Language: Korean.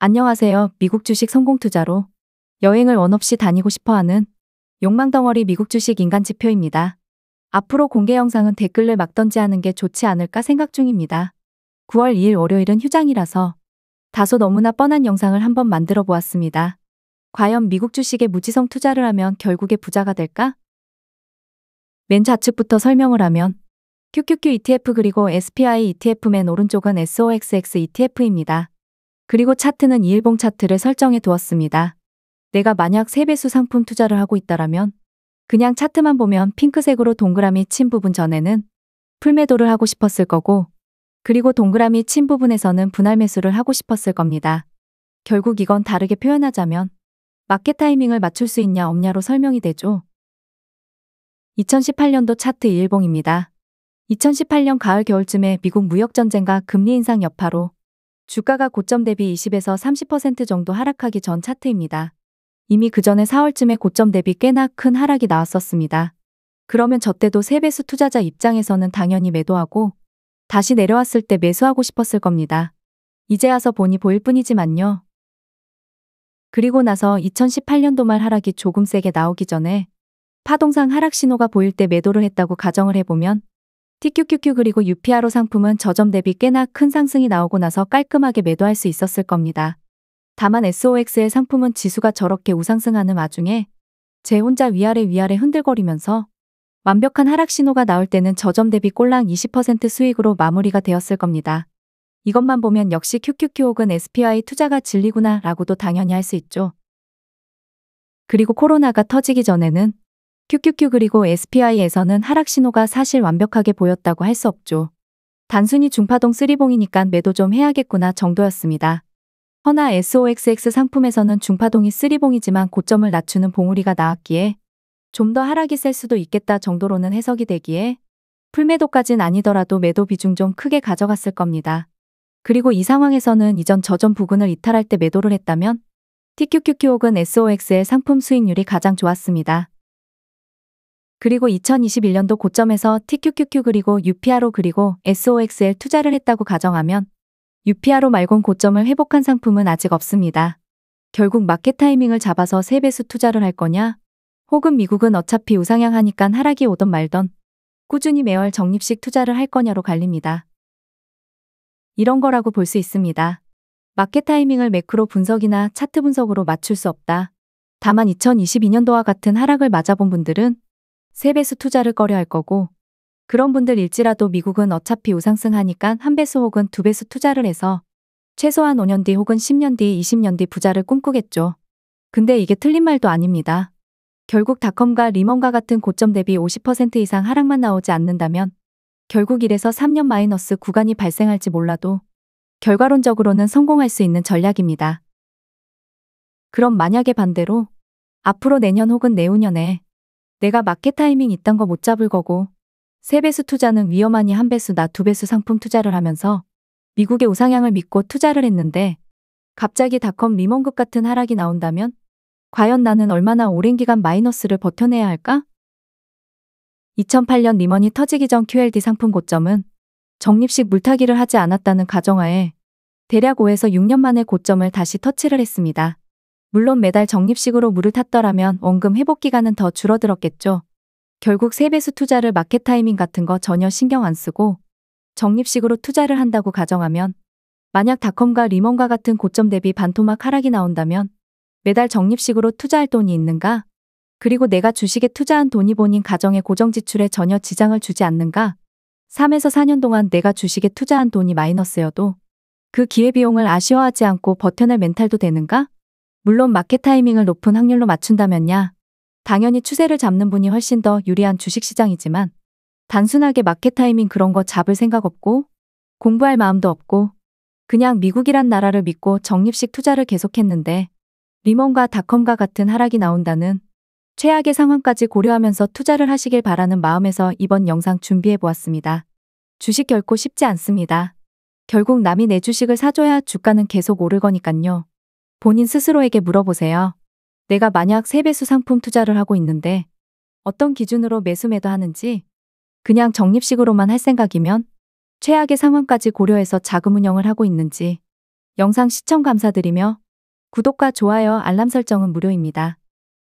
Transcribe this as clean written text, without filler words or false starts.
안녕하세요. 미국 주식 성공 투자로 여행을 원 없이 다니고 싶어하는 욕망덩어리 미국 주식 인간 지표입니다. 앞으로 공개 영상은 댓글을 막 던지하는 게 좋지 않을까 생각 중입니다. 9월 2일 월요일은 휴장이라서 다소 너무나 뻔한 영상을 한번 만들어 보았습니다. 과연 미국 주식에 무지성 투자를 하면 결국에 부자가 될까? 맨 좌측부터 설명을 하면 QQQ ETF 그리고 SPY ETF 맨 오른쪽은 SOXX ETF입니다. 그리고 차트는 2일봉 차트를 설정해 두었습니다. 내가 만약 3배수 상품 투자를 하고 있다라면 그냥 차트만 보면 핑크색으로 동그라미 친 부분 전에는 풀매도를 하고 싶었을 거고, 그리고 동그라미 친 부분에서는 분할 매수를 하고 싶었을 겁니다. 결국 이건 다르게 표현하자면 마켓 타이밍을 맞출 수 있냐 없냐로 설명이 되죠. 2018년도 차트 2일봉입니다. 2018년 가을 겨울쯤에 미국 무역전쟁과 금리 인상 여파로 주가가 고점 대비 20에서 30% 정도 하락하기 전 차트입니다. 이미 그 전에 4월쯤에 고점 대비 꽤나 큰 하락이 나왔었습니다. 그러면 저 때도 3배수 투자자 입장에서는 당연히 매도하고 다시 내려왔을 때 매수하고 싶었을 겁니다. 이제 와서 보니 보일 뿐이지만요. 그리고 나서 2018년도 말 하락이 조금 세게 나오기 전에 파동상 하락 신호가 보일 때 매도를 했다고 가정을 해보면 TQQQ 그리고 UPRO 상품은 저점 대비 꽤나 큰 상승이 나오고 나서 깔끔하게 매도할 수 있었을 겁니다. 다만 SOX의 상품은 지수가 저렇게 우상승하는 와중에 제 혼자 위아래 흔들거리면서 완벽한 하락 신호가 나올 때는 저점 대비 꼴랑 20% 수익으로 마무리가 되었을 겁니다. 이것만 보면 역시 QQQ 혹은 SPY 투자가 진리구나 라고도 당연히 할 수 있죠. 그리고 코로나가 터지기 전에는 QQQ 그리고 SPY에서는 하락 신호가 사실 완벽하게 보였다고 할 수 없죠. 단순히 중파동 3봉이니까 매도 좀 해야겠구나 정도였습니다. 허나 SOXX 상품에서는 중파동이 3봉이지만 고점을 낮추는 봉우리가 나왔기에 좀 더 하락이 셀 수도 있겠다 정도로는 해석이 되기에 풀매도까진 아니더라도 매도 비중 좀 크게 가져갔을 겁니다. 그리고 이 상황에서는 이전 저점 부근을 이탈할 때 매도를 했다면 TQQQ 혹은 SOX의 상품 수익률이 가장 좋았습니다. 그리고 2021년도 고점에서 TQQQ 그리고 UPRO 그리고 SOXL 투자를 했다고 가정하면 UPRO 말곤 고점을 회복한 상품은 아직 없습니다. 결국 마켓 타이밍을 잡아서 3배수 투자를 할 거냐? 혹은 미국은 어차피 우상향 하니깐 하락이 오던 말던 꾸준히 매월 적립식 투자를 할 거냐로 갈립니다. 이런 거라고 볼 수 있습니다. 마켓 타이밍을 매크로 분석이나 차트 분석으로 맞출 수 없다. 다만 2022년도와 같은 하락을 맞아본 분들은 3배수 투자를 꺼려할 거고, 그런 분들일지라도 미국은 어차피 우상승하니까 1배수 혹은 2배수 투자를 해서 최소한 5년 뒤 혹은 10년 뒤, 20년 뒤 부자를 꿈꾸겠죠. 근데 이게 틀린 말도 아닙니다. 결국 닷컴과 리먼과 같은 고점 대비 50% 이상 하락만 나오지 않는다면 결국 1에서 3년 마이너스 구간이 발생할지 몰라도 결과론적으로는 성공할 수 있는 전략입니다. 그럼 만약에 반대로 앞으로 내년 혹은 내후년에 내가 마켓 타이밍 이딴 거 못 잡을 거고 3배수 투자는 위험하니 1배수나 2배수 상품 투자를 하면서 미국의 우상향을 믿고 투자를 했는데 갑자기 닷컴 리먼급 같은 하락이 나온다면 과연 나는 얼마나 오랜 기간 마이너스를 버텨내야 할까? 2008년 리먼이 터지기 전 QLD 상품 고점은 적립식 물타기를 하지 않았다는 가정하에 대략 5에서 6년 만에 고점을 다시 터치를 했습니다. 물론 매달 적립식으로 물을 탔더라면 원금 회복 기간은 더 줄어들었겠죠. 결국 3배수 투자를 마켓 타이밍 같은 거 전혀 신경 안 쓰고 적립식으로 투자를 한다고 가정하면 만약 닷컴과 리먼과 같은 고점 대비 반토막 하락이 나온다면 매달 적립식으로 투자할 돈이 있는가? 그리고 내가 주식에 투자한 돈이 본인 가정의 고정 지출에 전혀 지장을 주지 않는가? 3에서 4년 동안 내가 주식에 투자한 돈이 마이너스여도 그 기회비용을 아쉬워하지 않고 버텨낼 멘탈도 되는가? 물론 마켓 타이밍을 높은 확률로 맞춘다면야 당연히 추세를 잡는 분이 훨씬 더 유리한 주식시장이지만 단순하게 마켓 타이밍 그런 거 잡을 생각 없고 공부할 마음도 없고 그냥 미국이란 나라를 믿고 적립식 투자를 계속했는데 리먼과 닷컴과 같은 하락이 나온다는 최악의 상황까지 고려하면서 투자를 하시길 바라는 마음에서 이번 영상 준비해 보았습니다. 주식 결코 쉽지 않습니다. 결국 남이 내 주식을 사줘야 주가는 계속 오를 거니깐요. 본인 스스로에게 물어보세요. 내가 만약 3배수 상품 투자를 하고 있는데 어떤 기준으로 매수 매도하는지, 그냥 적립식으로만 할 생각이면 최악의 상황까지 고려해서 자금 운영을 하고 있는지, 영상 시청 감사드리며 구독과 좋아요, 알람 설정은 무료입니다.